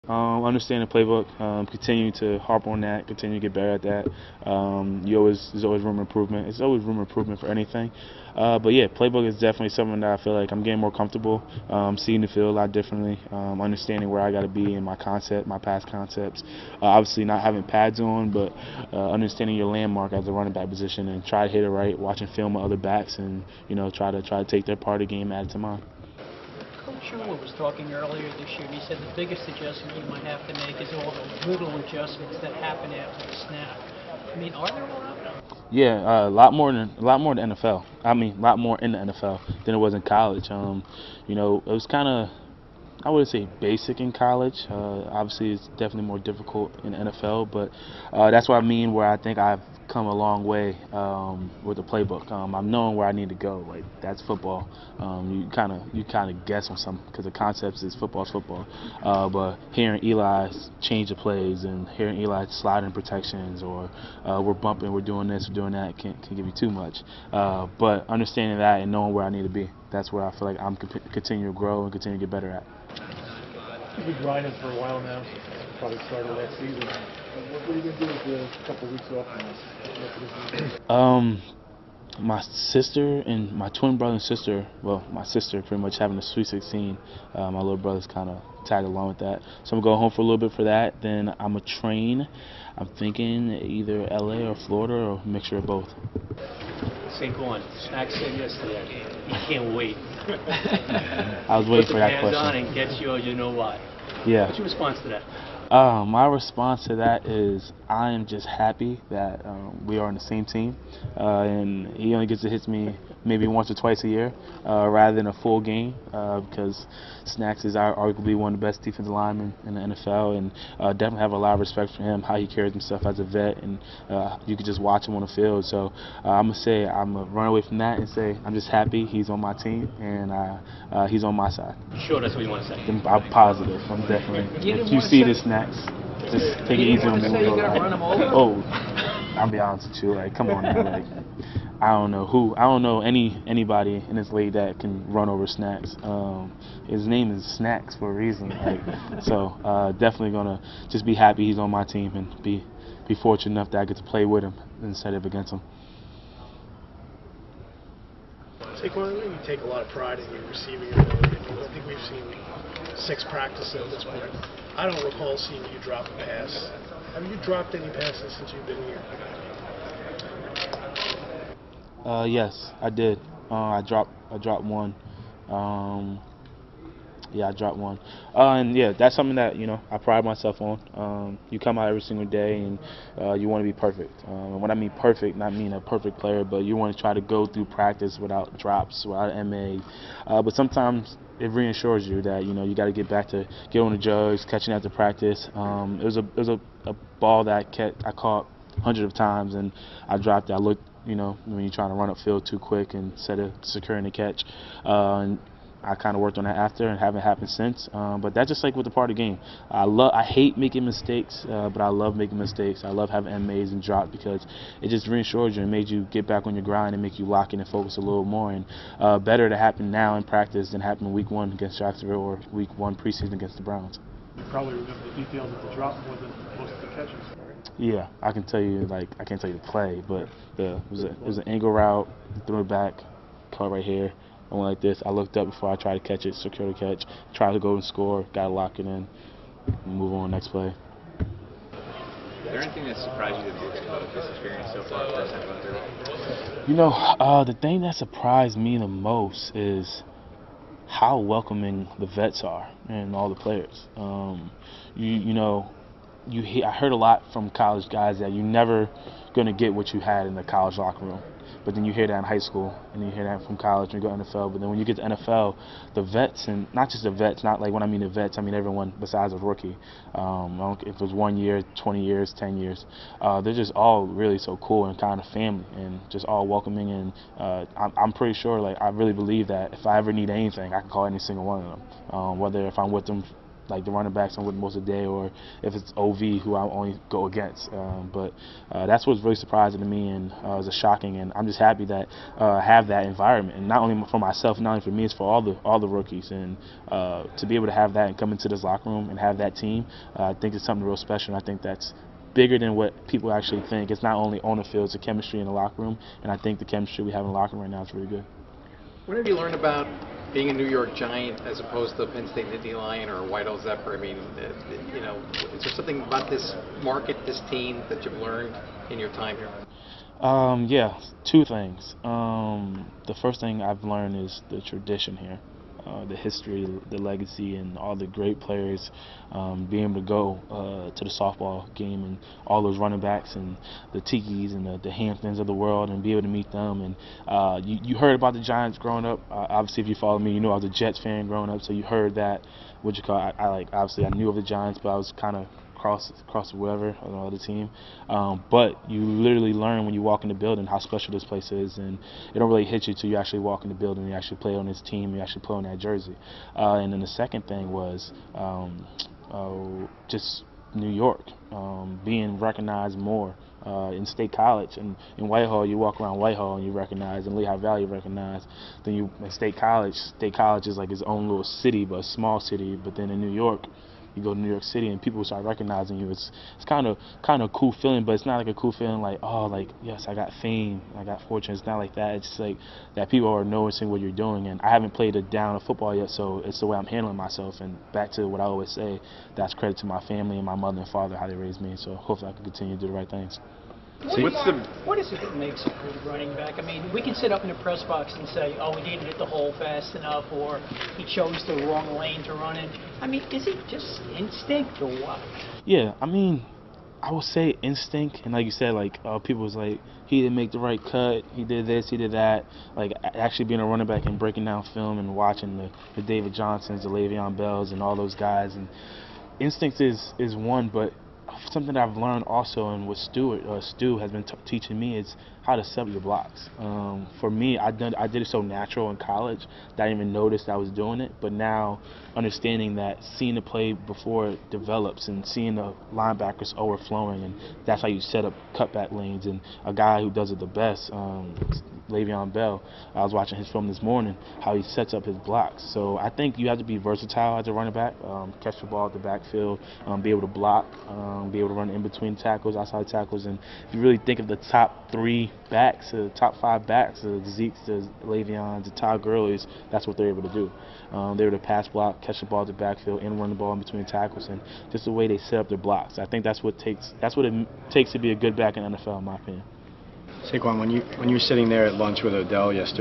Understand the playbook, continue to harp on that, continue to get better at that. There's always room for improvement. It's always room for improvement for anything. But yeah, playbook is definitely something that I feel like I'm getting more comfortable, seeing the field a lot differently, understanding where I got to be in my concept, my past concepts. Obviously not having pads on, but understanding your landmark as a running back position and try to hit it right, watching film of other backs, and try to take their part of the game, add it to mine. Coach Sherwood was talking earlier this year, and he said the biggest adjustment you might have to make is all the little adjustments that happen after the snap. I mean, are there a lot? Yeah, a lot more in the NFL. I mean, a lot more in the NFL than it was in college. It was kind of, I wouldn't say basic in college. Obviously, it's definitely more difficult in the NFL, but that's what I mean. Where I think I've come a long way with the playbook. I'm knowing where I need to go. Like that's football. You kind of guess on something because the concept is football's football. But hearing Eli change the plays and hearing Eli slide in protections or we're bumping, we're doing this, we're doing that can give you too much. But understanding that and knowing where I need to be, that's where I feel like I'm continue to grow and continue to get better at. You've been grinding for a while now, probably started last season. What are you going to do with the couple of weeks off? My sister and my twin brother and sister, well, my sister pretty much having a Sweet 16. My little brother's kind of tagged along with that. So I'm going to go home for a little bit for that. Then I'm going to train. I'm thinking either LA or Florida or a mixture of both. Saquon, Snacks said yesterday, he can't wait. I was waiting for that question. Puts the hands on and gets you know what. Yeah. What's your response to that? My response to that is I am just happy that we are on the same team, and he only gets to hit me maybe once or twice a year rather than a full game because Snacks is arguably one of the best defensive linemen in the NFL, and definitely have a lot of respect for him, how he carries himself as a vet, and you can just watch him on the field. So I'm going to say I'm going to run away from that and say I'm just happy he's on my team and he's on my side. Sure, that's what you want to say. I'm positive. I'm definitely. If you see the Snacks, just take it easy on me. Oh, I'll be honest with you. Like, come on, man. Like, I don't know anybody in this league that can run over Snacks. His name is Snacks for a reason. Like, so definitely gonna just be happy he's on my team and be fortunate enough that I get to play with him instead of against him. Saquon, you take a lot of pride in your receiving ability. I think we've seen 6 practices at this point. I don't recall seeing you drop a pass. Have you dropped any passes since you've been here? Yes, I did. I dropped one. Yeah, I dropped one. And yeah, that's something that I pride myself on. You come out every single day and you want to be perfect. And when I mean perfect, not mean a perfect player, but you want to try to go through practice without drops, without MA. But sometimes it reassures you that you got to get back to get on the jugs, catching after practice. It was a ball that I caught hundreds of times, and I dropped it. I looked, when you're trying to run upfield too quick instead of securing the catch. And I kind of worked on that after and haven't happened since. But that's just like with the part of the game. I hate making mistakes, but I love making mistakes. I love having MAs and drops because it just reassures you and made you get back on your grind and make you lock in and focus a little more. And better to happen now in practice than happen week 1 against Jacksonville or week 1 preseason against the Browns. You probably remember the details of the drop more than most of the catches, right? Yeah, I can tell you, I can't tell you the play, but it was an angle route, threw it back, caught right here. I went like this. I looked up before I tried to catch it, secure the catch, tried to go and score, got to lock it in, move on next play. Is there anything that surprised you the most about this experience so far, first time going through it? The thing that surprised me the most is how welcoming the vets are and all the players. I heard a lot from college guys that you're never going to get what you had in the college locker room. But then you hear that in high school, and you hear that from college, and you go to NFL. But then when you get to NFL, the vets, and not just the vets, not like when I mean the vets, I mean everyone besides a rookie. If it was 1 year, 20 years, 10 years, they're just all really so cool and kind of family, and just all welcoming. And I'm pretty sure, I really believe that if I ever need anything, I can call any single one of them. Whether if I'm with them like the running backs I'm with most of the day, or if it's OV who I only go against. But that's what's really surprising to me, and it was shocking. And I'm just happy that I have that environment, and not only for myself, not only for me, it's for all the rookies. And to be able to have that and come into this locker room and have that team, I think it's something real special. And I think that's bigger than what people actually think. It's not only on the field, it's the chemistry in the locker room, and I think the chemistry we have in the locker room right now is really good. What have you learned about being a New York Giant as opposed to a Penn State Nittany Lion or a White Owl Zephyr? I mean, is there something about this market, this team, that you've learned in your time here? Yeah, two things. The first thing I've learned is the tradition here. The history, the legacy, and all the great players, being able to go to the softball game and all those running backs and the Tikis and the Hamptons of the world, and be able to meet them. And you heard about the Giants growing up. Obviously, if you follow me, you know I was a Jets fan growing up, so you heard that. Obviously I knew of the Giants, but I was kind of across wherever on the other team. But you literally learn when you walk in the building how special this place is, and it don't really hit you till you actually walk in the building, you actually play on this team, you actually play on that jersey. And then the second thing was just New York, being recognized more. In State College and in Whitehall, you walk around Whitehall and you recognize, and Lehigh Valley you recognize. Then you in State College is like its own little city, but a small city. But then in New York, you go to New York City and people start recognizing you. It's kind of a cool feeling, but it's not like a cool feeling like, oh, like, yes, I got fame, I got fortune. It's not like that. It's just like that people are noticing what you're doing. And I haven't played a down of football yet, so it's the way I'm handling myself. And back to what I always say, that's credit to my family and my mother and father, how they raised me. So hopefully I can continue to do the right things. What is it that makes a good running back? I mean, we can sit up in the press box and say, oh, he didn't hit the hole fast enough, or he chose the wrong lane to run in. I mean, is it just instinct or what? Yeah, I mean, I would say instinct, and like you said, like people was like, he didn't make the right cut, he did this, he did that. Like actually being a running back and breaking down film and watching the David Johnsons, the Le'Veon Bells, and all those guys, and instinct is one, but something that I've learned also, and what Stu has been teaching me, is how to set up your blocks. For me, I did it so natural in college that I didn't even notice that I was doing it. But now, understanding that, seeing the play before it develops, and seeing the linebackers overflowing, and that's how you set up cutback lanes. And a guy who does it the best, Le'Veon Bell, I was watching his film this morning, how he sets up his blocks. So I think you have to be versatile as a running back, catch the ball at the backfield, be able to block, be able to run in between tackles, outside tackles. And if you really think of the top 3 backs, the top 5 backs, the Zeke's, the Le'Veons, the Todd Gurley's, that's what they're able to do. They're able to pass block, catch the ball at the backfield, and run the ball in between tackles, and just the way they set up their blocks. I think that's what it takes to be a good back in the NFL, in my opinion. Saquon, when you were sitting there at lunch with Odell yesterday,